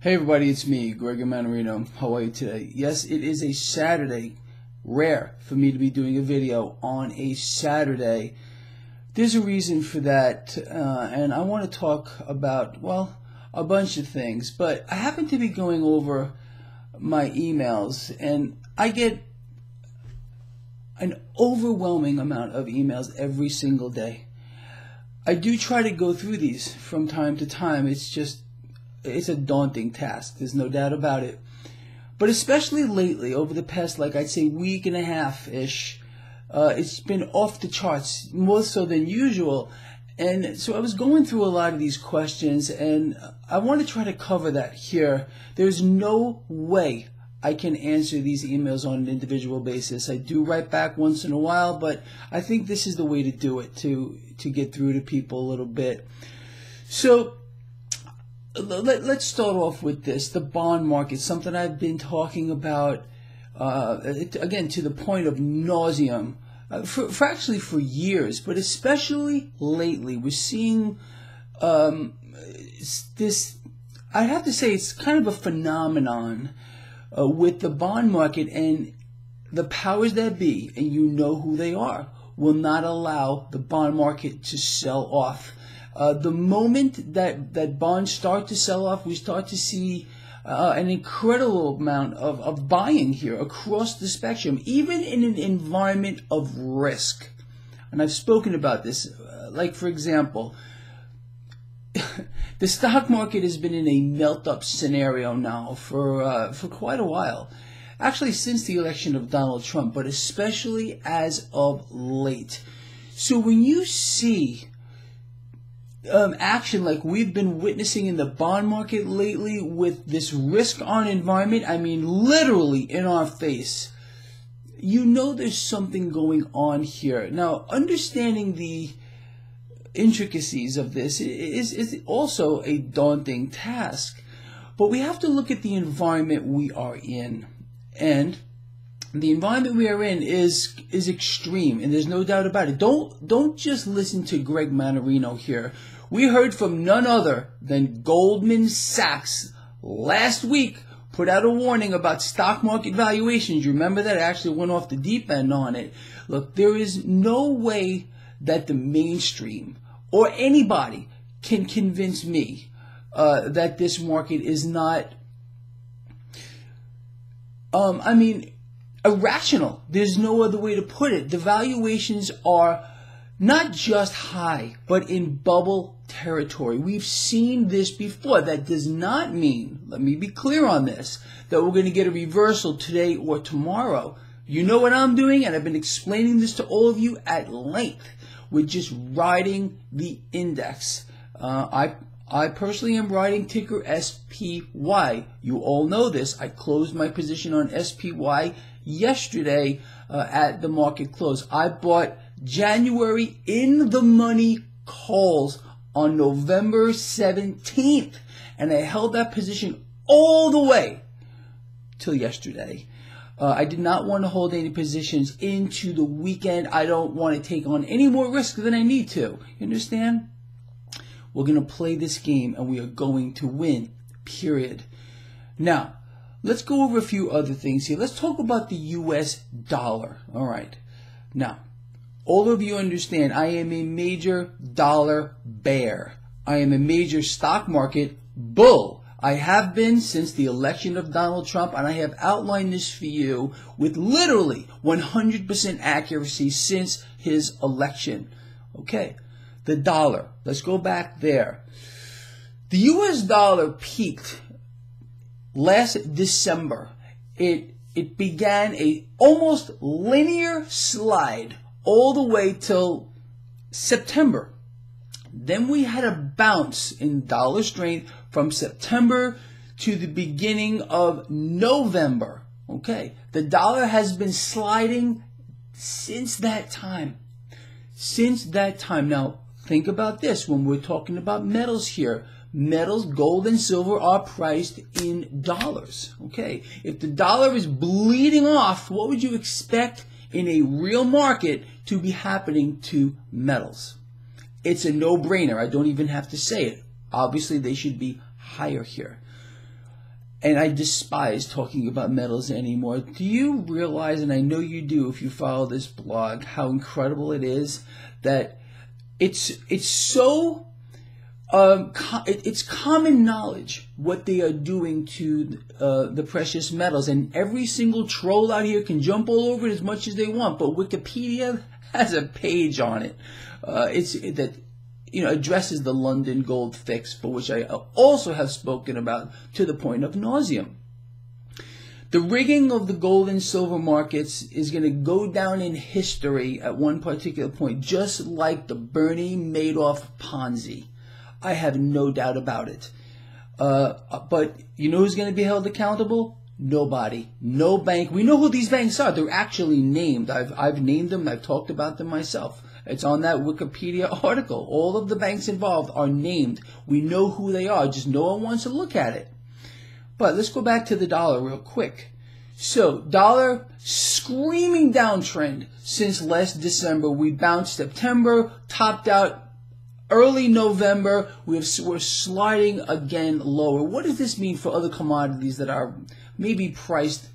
Hey everybody, it's me, Gregory Mannarino. How are you today? Yes, it is a Saturday. Rare for me to be doing a video on a Saturday. There's a reason for that, and I want to talk about, well, a bunch of things. But I happen to be going over my emails, and I get an overwhelming amount of emails every single day. I do try to go through these from time to time. It's a daunting task. There's no doubt about it. But especially lately, over the past, I'd say week and a half-ish, it's been off the charts, more so than usual. And so I was going through a lot of these questions, and I want to try to cover that here. There's no way I can answer these emails on an individual basis. I do write back once in a while, but I think this is the way to do it, to get through to people a little bit. So let's start off with this, the bond market, something I've been talking about, again, to the point of nauseum, for years, but especially lately. We're seeing this, I have to say, it's kind of a phenomenon with the bond market, and the powers that be, and you know who they are, will not allow the bond market to sell off. The moment that bonds start to sell off, we start to see an incredible amount of buying here across the spectrum, even in an environment of risk. And I've spoken about this. Like, for example, the stock market has been in a melt-up scenario now for quite a while. Actually, since the election of Donald Trump, but especially as of late. So when you see action like we've been witnessing in the bond market lately with this risk-on environment, I mean literally in our face, you know there's something going on here. Now, understanding the intricacies of this is also a daunting task, but we have to look at the environment we are in, and the environment we are in is extreme, and there's no doubt about it. Don't just listen to Greg Mannarino here. We heard from none other than Goldman Sachs last week, put out a warning about stock market valuations. You remember that? I actually went off the deep end on it. Look, there is no way that the mainstream or anybody can convince me that this market is not, irrational. There's no other way to put it. The valuations are not just high, but in bubble territory. We've seen this before. That does not mean, let me be clear on this, that we're going to get a reversal today or tomorrow. You know what I'm doing, and I've been explaining this to all of you at length. We're just riding the index. I personally am riding ticker SPY. You all know this. I closed my position on SPY yesterday at the market close. I bought January in the money calls on November 17th, and I held that position all the way till yesterday. I did not want to hold any positions into the weekend. I don't want to take on any more risk than I need to. You understand? We're going to play this game, and we are going to win, period. Now, let's go over a few other things here. Let's talk about the U.S. dollar. All right. Now, all of you understand I am a major dollar bear. I am a major stock market bull. I have been since the election of Donald Trump, and I have outlined this for you with literally 100% accuracy since his election. Okay, the dollar. Let's go back there. The U.S. dollar peaked last December. It began a almost linear slide all the way till September. Then we had a bounce in dollar strength from September to the beginning of November. Okay, the dollar has been sliding since that time. Since that time. Now, think about this when we're talking about metals here. Metals, gold and silver, are priced in dollars. Okay, if the dollar is bleeding off, what would you expect in a real market to be happening to metals? It's a no-brainer. I don't even have to say it. Obviously, they should be higher here. and I despise talking about metals anymore. Do you realize, and I know you do if you follow this blog, how incredible it is that it's so it's common knowledge what they are doing to the precious metals, and every single troll out here can jump all over it as much as they want. But Wikipedia has a page on it. Addresses the London gold fix, for which I also have spoken about to the point of nauseam. The rigging of the gold and silver markets is going to go down in history at one particular point, just like the Bernie Madoff Ponzi. I have no doubt about it. But you know who's going to be held accountable? Nobody. No bank. We know who these banks are. They're actually named. I've named them. I've talked about them myself. It's on that Wikipedia article. All of the banks involved are named. We know who they are. Just no one wants to look at it. But let's go back to the dollar real quick. So, dollar screaming downtrend since last December. We bounced September, topped out early November. We're sliding again lower. What does this mean for other commodities that are maybe priced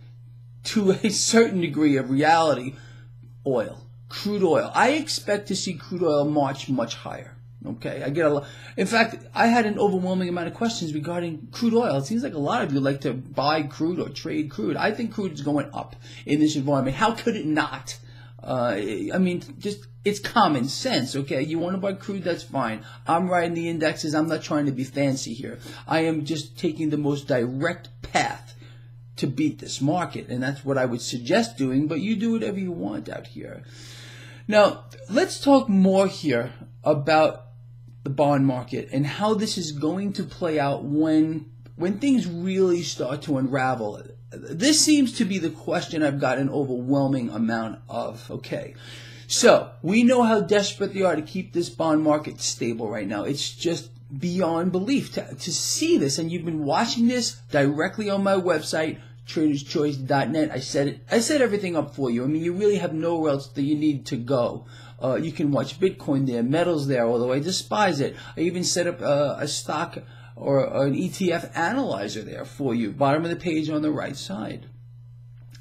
to a certain degree of reality? Oil. Crude oil. I expect to see crude oil march much higher. Okay, I get a lot. In fact, I had an overwhelming amount of questions regarding crude oil. It seems like a lot of you like to buy crude or trade crude. I think crude is going up in this environment. How could it not? It's common sense, okay? You want to buy crude, that's fine. I'm writing the indexes. I'm not trying to be fancy here. I am just taking the most direct path to beat this market, and that's what I would suggest doing, but you do whatever you want out here. Now, let's talk more here about the bond market and how this is going to play out when things really start to unravel. This seems to be the question I've got an overwhelming amount of. Okay, so we know how desperate they are to keep this bond market stable right now. It's just beyond belief to see this, and you've been watching this directly on my website, traderschoice.net. I set everything up for you. I mean, you really have nowhere else that you need to go. You can watch Bitcoin there, metals there, although I despise it. I even set up a stock or an ETF analyzer there for you. Bottom of the page on the right side.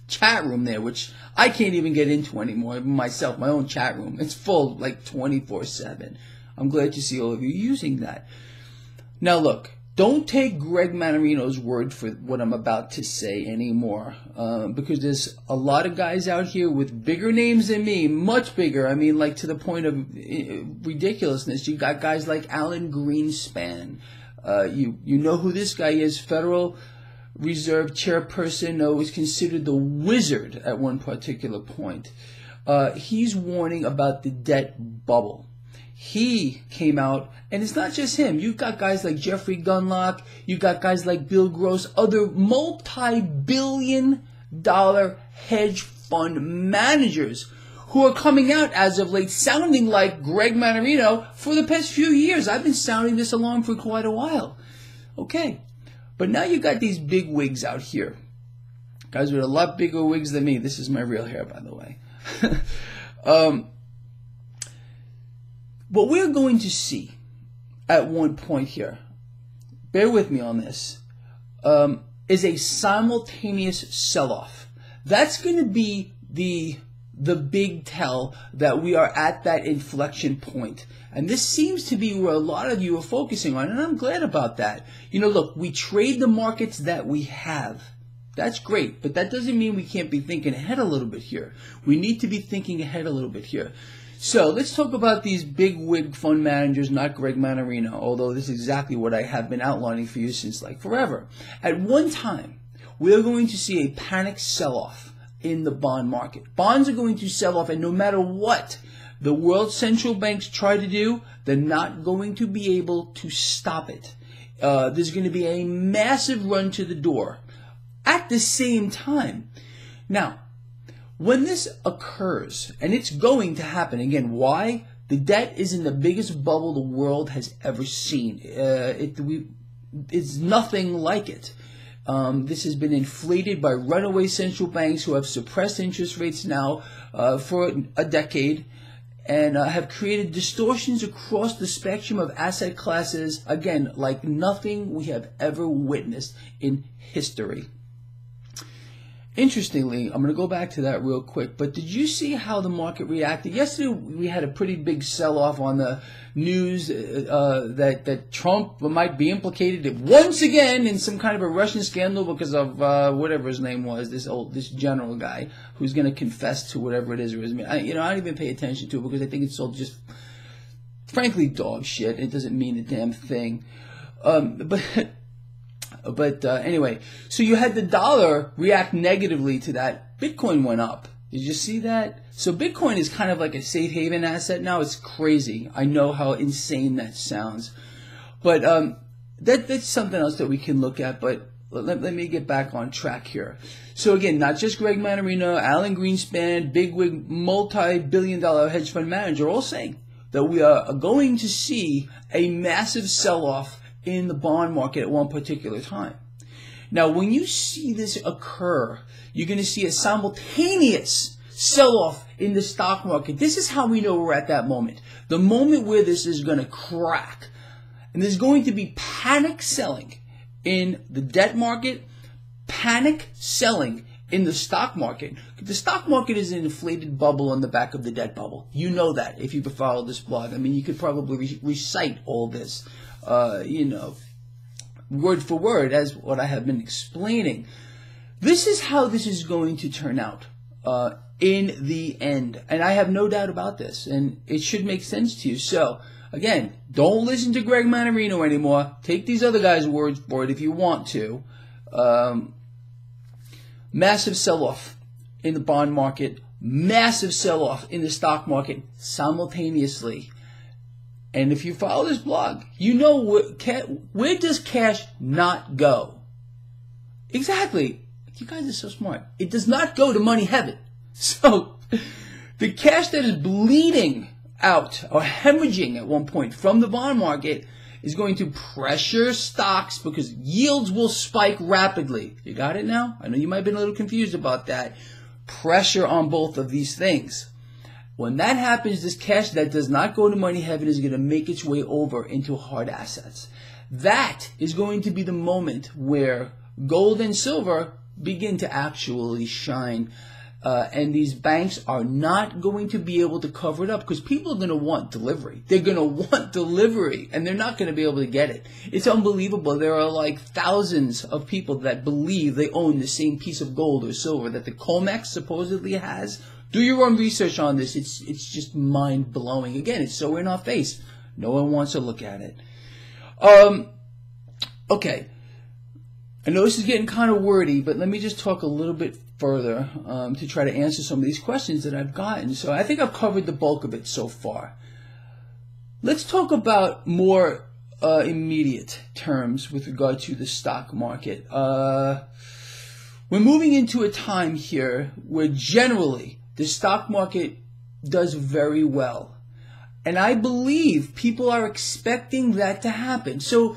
Chat room there, which I can't even get into anymore myself, my own chat room. It's full like 24/7. I'm glad to see all of you using that. Now look, don't take Greg Mannarino's word for what I'm about to say anymore, because there's a lot of guys out here with bigger names than me, much bigger. I mean, like to the point of ridiculousness. You got guys like Alan Greenspan. You know who this guy is, Federal Reserve chairperson, was considered the wizard at one particular point. He's warning about the debt bubble. He came out, and it's not just him. You've got guys like Jeffrey Gundlach, you've got guys like Bill Gross, other multi-billion-dollar hedge fund managers who are coming out as of late sounding like Greg Mannarino for the past few years. I've been sounding this along for quite a while. Okay, but now you've got these big wigs out here. Guys with a lot bigger wigs than me. This is my real hair, by the way. What we're going to see at one point here, bear with me on this, is a simultaneous sell-off. That's going to be the big tell that we are at that inflection point. And this seems to be where a lot of you are focusing on, and I'm glad about that. You know, look, we trade the markets that we have. That's great, but that doesn't mean we can't be thinking ahead a little bit here. We need to be thinking ahead a little bit here. So let's talk about these big wig fund managers, not Greg Mannarino, although this is exactly what I have been outlining for you since like forever. At one time, we're going to see a panic sell-off in the bond market. Bonds are going to sell off, and no matter what the world central banks try to do, they're not going to be able to stop it. There's going to be a massive run to the door at the same time. Now, when this occurs, and it's going to happen, again, why? The debt is in the biggest bubble the world has ever seen. It's nothing like it. This has been inflated by runaway central banks who have suppressed interest rates now for a decade. and have created distortions across the spectrum of asset classes, again, like nothing we have ever witnessed in history. Interestingly, I'm going to go back to that real quick, but did you see how the market reacted? Yesterday, we had a pretty big sell-off on the news that Trump might be implicated once again in some kind of a Russian scandal because of whatever his name was, this general guy who's going to confess to whatever it is. I don't even pay attention to it because I think it's all just, frankly, dog shit. It doesn't mean a damn thing. But anyway, so you had the dollar react negatively to that. Bitcoin went up. Did you see that? So Bitcoin is kind of like a safe haven asset now. It's crazy. I know how insane that sounds. But that's something else that we can look at. But let me get back on track here. So again, not just Greg Mannarino, Alan Greenspan, bigwig, multi-billion-dollar hedge fund manager, all saying that we are going to see a massive sell-off in the bond market at one particular time. Now, when you see this occur, you're going to see a simultaneous sell-off in the stock market. This is how we know we're at that moment. The moment where this is going to crack. And there's going to be panic selling in the debt market, panic selling in the stock market. The stock market is an inflated bubble on the back of the debt bubble. You know that if you've followed this blog. I mean, you could probably recite all this. Word for word as what I have been explaining. This is how this is going to turn out in the end. And I have no doubt about this. And it should make sense to you. So, again, don't listen to Greg Mannarino anymore. Take these other guys' words for it if you want to. Massive sell-off in the bond market. Massive sell-off in the stock market simultaneously. And if you follow this blog, you know where does cash not go? Exactly. You guys are so smart. It does not go to money heaven. So the cash that is bleeding out or hemorrhaging at one point from the bond market is going to pressure stocks because yields will spike rapidly. You got it now? I know you might have been a little confused about that. Pressure on both of these things. When that happens, this cash that does not go to money heaven is going to make its way over into hard assets. That is going to be the moment where gold and silver begin to actually shine. And these banks are not going to be able to cover it up because people are going to want delivery. They're going to want delivery, and they're not going to be able to get it. It's unbelievable. There are like thousands of people that believe they own the same piece of gold or silver that the COMEX supposedly has. Do your own research on this. It's just mind-blowing. Again, it's so in our face. No one wants to look at it. Okay. I know this is getting kind of wordy, but let me just talk a little bit further to try to answer some of these questions that I've gotten. So I think I've covered the bulk of it so far. Let's talk about more immediate terms with regard to the stock market. We're moving into a time here where generally the stock market does very well. And I believe people are expecting that to happen. So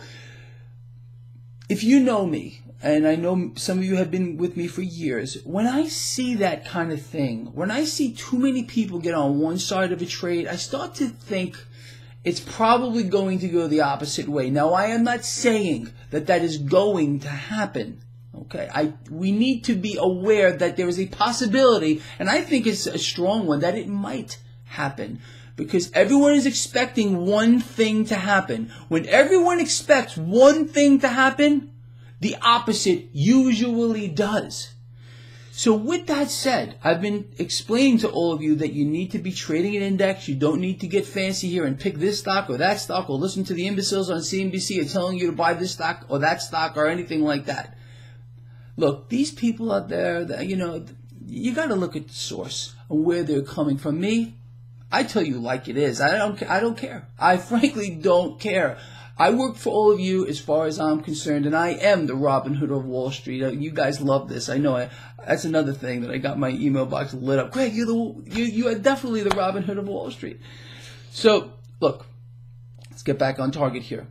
if you know me, and I know some of you have been with me for years, when I see that kind of thing, when I see too many people get on one side of a trade, I start to think it's probably going to go the opposite way. Now, I am not saying that that is going to happen. Okay, we need to be aware that there is a possibility, and I think it's a strong one, that it might happen. Because everyone is expecting one thing to happen. When everyone expects one thing to happen, the opposite usually does. So with that said, I've been explaining to all of you that you need to be trading an index. You don't need to get fancy here and pick this stock or that stock or listen to the imbeciles on CNBC and telling you to buy this stock or that stock or anything like that. Look, these people out there, that, you got to look at the source and where they're coming from. Me, I tell you like it is. I don't care. I frankly don't care. I work for all of you as far as I'm concerned, and I am the Robin Hood of Wall Street. You guys love this. I know. That's another thing that I got my email box lit up. Greg, you are definitely the Robin Hood of Wall Street. So, look, let's get back on target here.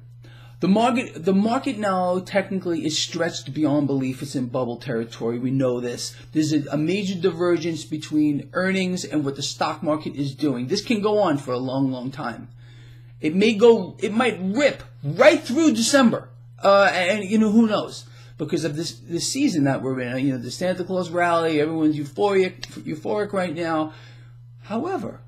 The market now technically is stretched beyond belief. It's in bubble territory. We know this. There's a major divergence between earnings and what the stock market is doing. This can go on for a long, long time. It might rip right through December. And who knows? Because of this season that we're in. The Santa Claus rally, everyone's euphoric right now. However,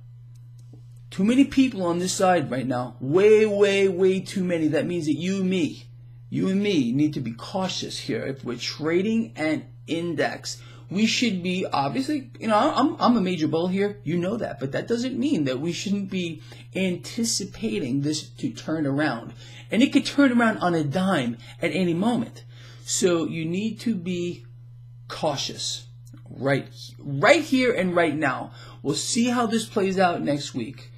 too many people on this side right now. Way, way, way too many. That means that you and me need to be cautious here. If we're trading an index, we should be, obviously, I'm a major bull here. You know that. But that doesn't mean that we shouldn't be anticipating this to turn around. And it could turn around on a dime at any moment. So you need to be cautious right here and right now. We'll see how this plays out next week.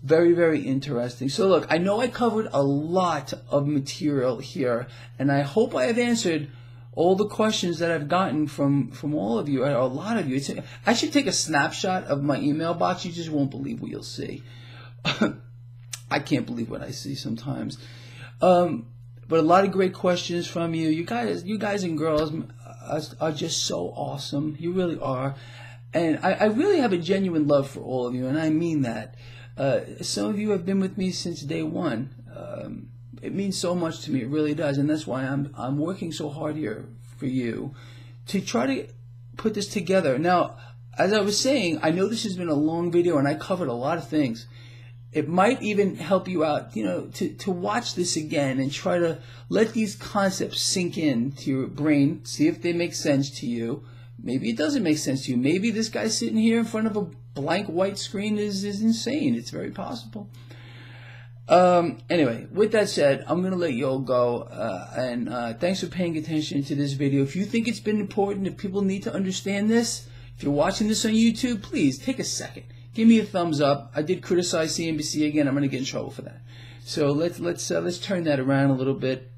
Very, very interesting. So look, I know I covered a lot of material here, and I hope I have answered all the questions that I've gotten from all of you, or a lot of you. I should take a snapshot of my email box. You just won't believe what you'll see. I can't believe what I see sometimes. But a lot of great questions from you. You guys and girls are just so awesome. You really are. And I really have a genuine love for all of you, and I mean that. Some of you have been with me since day one. It means so much to me. It really does, and that's why I'm working so hard here for you to try to put this together. Now, as I was saying, I know this has been a long video, and I covered a lot of things. It might even help you out, to watch this again and try to let these concepts sink in to your brain. See if they make sense to you. Maybe it doesn't make sense to you. Maybe this guy sitting here in front of a blank white screen is insane. It's very possible. Anyway, with that said, I'm going to let you all go. And thanks for paying attention to this video. If you think it's been important, if people need to understand this, if you're watching this on YouTube, please take a second. Give me a thumbs up. I did criticize CNBC again. I'm going to get in trouble for that. So let's turn that around a little bit.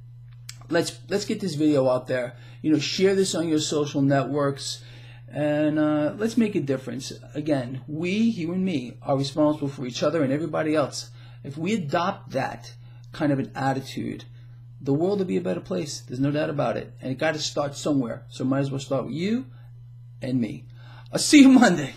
Let's get this video out there. Share this on your social networks, and let's make a difference. Again, you and me, are responsible for each other and everybody else. If we adopt that kind of an attitude, the world will be a better place. There's no doubt about it. And it got to start somewhere. So might as well start with you and me. I'll see you Monday.